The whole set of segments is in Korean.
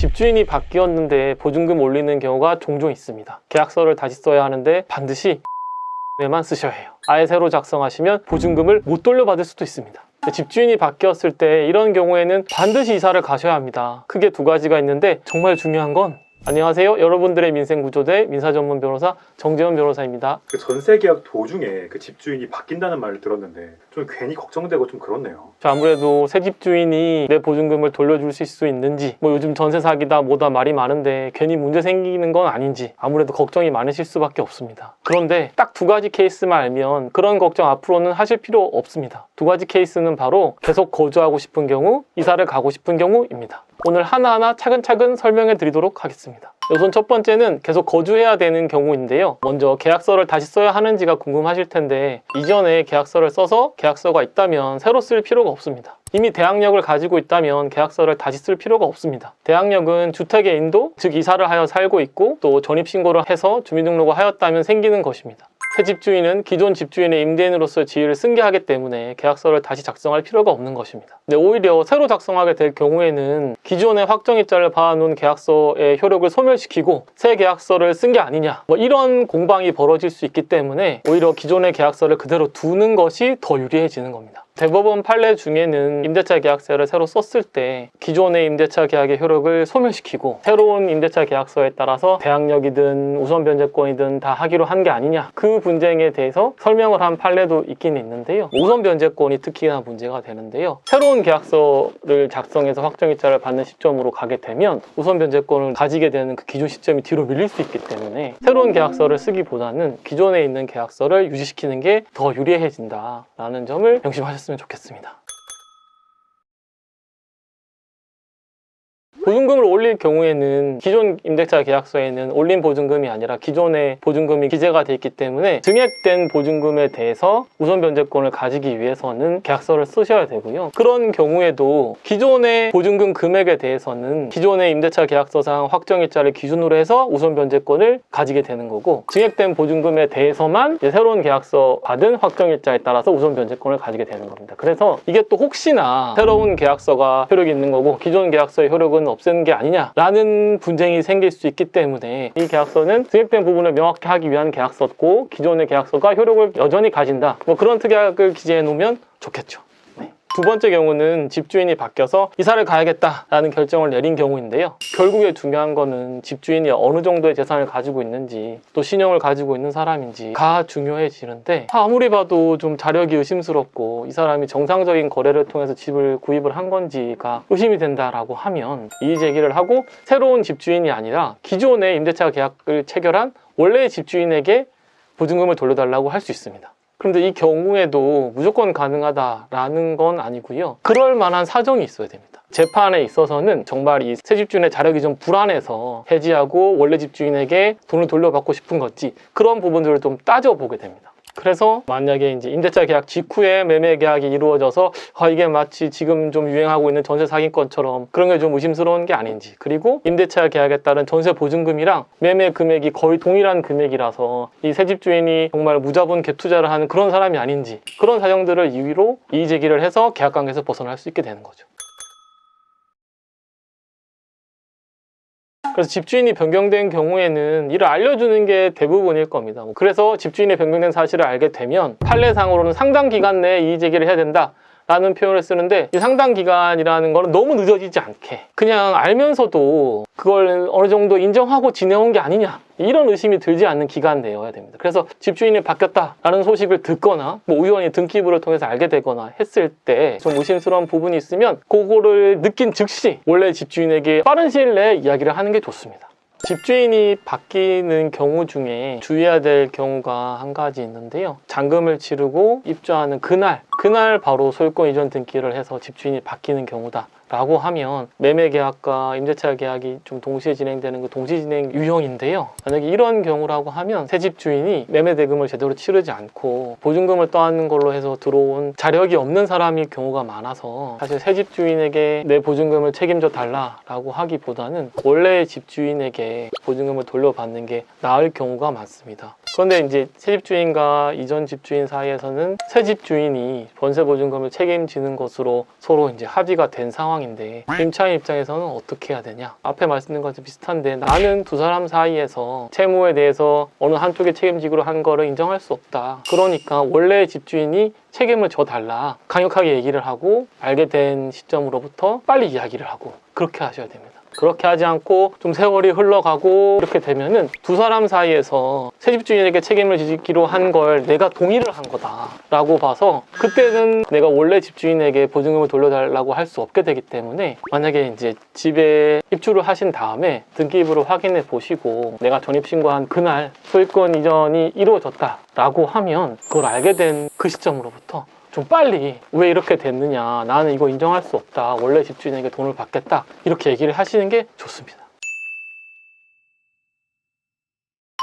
집주인이 바뀌었는데 보증금 올리는 경우가 종종 있습니다. 계약서를 다시 써야 하는데 반드시 에만 쓰셔야 해요. 아예 새로 작성하시면 보증금을 못 돌려받을 수도 있습니다. 집주인이 바뀌었을 때 이런 경우에는 반드시 이사를 가셔야 합니다. 크게 두 가지가 있는데 정말 중요한 건, 안녕하세요, 여러분들의 민생구조대 민사전문 변호사 정재원 변호사입니다. 그 전세계약 도중에 그 집주인이 바뀐다는 말을 들었는데 좀 괜히 걱정되고 좀 그렇네요. 아무래도 새 집주인이 내 보증금을 돌려줄 수 있는지, 요즘 전세 사기다 뭐다 말이 많은데 괜히 문제 생기는 건 아닌지 아무래도 걱정이 많으실 수밖에 없습니다. 그런데 딱 두 가지 케이스만 알면 그런 걱정 앞으로는 하실 필요 없습니다. 두 가지 케이스는 바로 계속 거주하고 싶은 경우, 이사를 가고 싶은 경우입니다. 오늘 하나하나 차근차근 설명해 드리도록 하겠습니다. 우선 첫 번째는 계속 거주해야 되는 경우인데요. 먼저 계약서를 다시 써야 하는지가 궁금하실 텐데, 이전에 계약서를 써서 계약서가 있다면 새로 쓸 필요가 없습니다. 이미 대항력을 가지고 있다면 계약서를 다시 쓸 필요가 없습니다. 대항력은 주택의 인도, 즉 이사를 하여 살고 있고 또 전입신고를 해서 주민등록을 하였다면 생기는 것입니다. 새 집주인은 기존 집주인의 임대인으로서 지위를 승계하기 때문에 계약서를 다시 작성할 필요가 없는 것입니다. 근데 오히려 새로 작성하게 될 경우에는 기존의 확정일자를 봐놓은 계약서의 효력을 소멸시키고 새 계약서를 쓴 게 아니냐, 이런 공방이 벌어질 수 있기 때문에 오히려 기존의 계약서를 그대로 두는 것이 더 유리해지는 겁니다. 대법원 판례 중에는 임대차 계약서를 새로 썼을 때 기존의 임대차 계약의 효력을 소멸시키고 새로운 임대차 계약서에 따라서 대항력이든 우선 변제권이든 다 하기로 한 게 아니냐, 그 분쟁에 대해서 설명을 한 판례도 있긴 있는데요. 우선 변제권이 특히나 문제가 되는데요. 새로운 계약서를 작성해서 확정일자를 받는 시점으로 가게 되면 우선 변제권을 가지게 되는 그 기준 시점이 뒤로 밀릴 수 있기 때문에 새로운 계약서를 쓰기보다는 기존에 있는 계약서를 유지시키는 게 더 유리해진다라는 점을 명심하셨습니다. 좋겠습니다. 보증금을 올릴 경우에는 기존 임대차 계약서에는 올린 보증금이 아니라 기존의 보증금이 기재가 되어 있기 때문에 증액된 보증금에 대해서 우선 변제권을 가지기 위해서는 계약서를 쓰셔야 되고요. 그런 경우에도 기존의 보증금 금액에 대해서는 기존의 임대차 계약서상 확정일자를 기준으로 해서 우선 변제권을 가지게 되는 거고, 증액된 보증금에 대해서만 새로운 계약서 받은 확정일자에 따라서 우선 변제권을 가지게 되는 겁니다. 그래서 이게 또 혹시나 새로운 계약서가 효력이 있는 거고 기존 계약서의 효력은 없애는 게 아니냐라는 분쟁이 생길 수 있기 때문에 이 계약서는 증액된 부분을 명확히 하기 위한 계약서고 기존의 계약서가 효력을 여전히 가진다, 그런 특약을 기재해 놓으면 좋겠죠. 두 번째 경우는 집주인이 바뀌어서 이사를 가야겠다라는 결정을 내린 경우인데요. 결국에 중요한 거는 집주인이 어느 정도의 재산을 가지고 있는지, 또 신용을 가지고 있는 사람인지가 중요해지는데, 아무리 봐도 좀 자력이 의심스럽고 이 사람이 정상적인 거래를 통해서 집을 구입을 한 건지가 의심이 된다라고 하면 이의 제기를 하고 새로운 집주인이 아니라 기존의 임대차 계약을 체결한 원래의 집주인에게 보증금을 돌려달라고 할 수 있습니다. 그런데 이 경우에도 무조건 가능하다라는 건 아니고요. 그럴 만한 사정이 있어야 됩니다. 재판에 있어서는 정말 이 새 집주인의 자력이 좀 불안해서 해지하고 원래 집주인에게 돈을 돌려받고 싶은 건지 그런 부분들을 좀 따져보게 됩니다. 그래서 만약에 이제 임대차 계약 직후에 매매 계약이 이루어져서 이게 마치 지금 좀 유행하고 있는 전세 사기권처럼 그런 게 좀 의심스러운 게 아닌지, 그리고 임대차 계약에 따른 전세 보증금이랑 매매 금액이 거의 동일한 금액이라서 이 새 집주인이 정말 무자본 갭 투자를 하는 그런 사람이 아닌지, 그런 사정들을 이유로 이의 제기를 해서 계약 관계에서 벗어날 수 있게 되는 거죠. 그래서 집주인이 변경된 경우에는 이를 알려주는 게 대부분일 겁니다. 그래서 집주인이 변경된 사실을 알게 되면 판례상으로는 상당 기간 내에 이의 제기를 해야 된다 라는 표현을 쓰는데, 이 상당 기간이라는 거는 너무 늦어지지 않게 그냥 알면서도 그걸 어느 정도 인정하고 지내온 게 아니냐, 이런 의심이 들지 않는 기간 내여야 됩니다. 그래서 집주인이 바뀌었다라는 소식을 듣거나 우연히 등기부를 통해서 알게 되거나 했을 때 좀 의심스러운 부분이 있으면 그거를 느낀 즉시 원래 집주인에게 빠른 시일 내에 이야기를 하는 게 좋습니다. 집주인이 바뀌는 경우 중에 주의해야 될 경우가 한 가지 있는데요. 잔금을 치르고 입주하는 그날 바로 소유권 이전 등기를 해서 집주인이 바뀌는 경우다 라고 하면 매매 계약과 임대차 계약이 좀 동시에 진행되는 그 동시 진행 유형인데요. 만약에 이런 경우라고 하면 새 집주인이 매매 대금을 제대로 치르지 않고 보증금을 떠안는 걸로 해서 들어온 자력이 없는 사람일 경우가 많아서 사실 새 집주인에게 내 보증금을 책임져 달라라고 하기보다는 원래의 집주인에게 보증금을 돌려받는 게 나을 경우가 많습니다. 그런데 이제 새 집주인과 이전 집주인 사이에서는 새 집주인이 전세 보증금을 책임지는 것으로 서로 이제 합의가 된 상황인데 임차인 입장에서는 어떻게 해야 되냐? 앞에 말씀드린 것과 비슷한데 나는 두 사람 사이에서 채무에 대해서 어느 한쪽이 책임지기로 한 거를 인정할 수 없다. 그러니까 원래 집주인이 책임을 져달라. 강력하게 얘기를 하고 알게 된 시점으로부터 빨리 이야기를 하고 그렇게 하셔야 됩니다. 그렇게 하지 않고 좀 세월이 흘러가고 이렇게 되면은 두 사람 사이에서 새 집주인에게 책임을 지기로 한 걸 내가 동의를 한 거다라고 봐서 그때는 내가 원래 집주인에게 보증금을 돌려달라고 할 수 없게 되기 때문에 만약에 이제 집에 입주를 하신 다음에 등기부를 확인해 보시고 내가 전입신고한 그날 소유권 이전이 이루어졌다라고 하면 그걸 알게 된 그 시점으로부터 좀 빨리 왜 이렇게 됐느냐, 나는 이거 인정할 수 없다, 원래 집주인에게 돈을 받겠다, 이렇게 얘기를 하시는 게 좋습니다.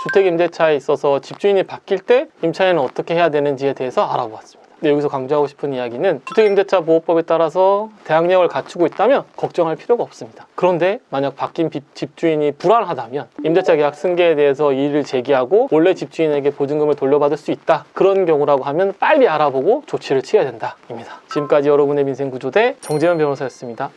주택임대차에 있어서 집주인이 바뀔 때 임차인은 어떻게 해야 되는지에 대해서 알아보았습니다. 근데 여기서 강조하고 싶은 이야기는 주택임대차 보호법에 따라서 대항력을 갖추고 있다면 걱정할 필요가 없습니다. 그런데 만약 바뀐 집주인이 불안하다면 임대차 계약 승계에 대해서 이의를 제기하고 원래 집주인에게 보증금을 돌려받을 수 있다, 그런 경우라고 하면 빨리 알아보고 조치를 취해야 된다 입니다. 지금까지 여러분의 민생구조대 정재현 변호사였습니다.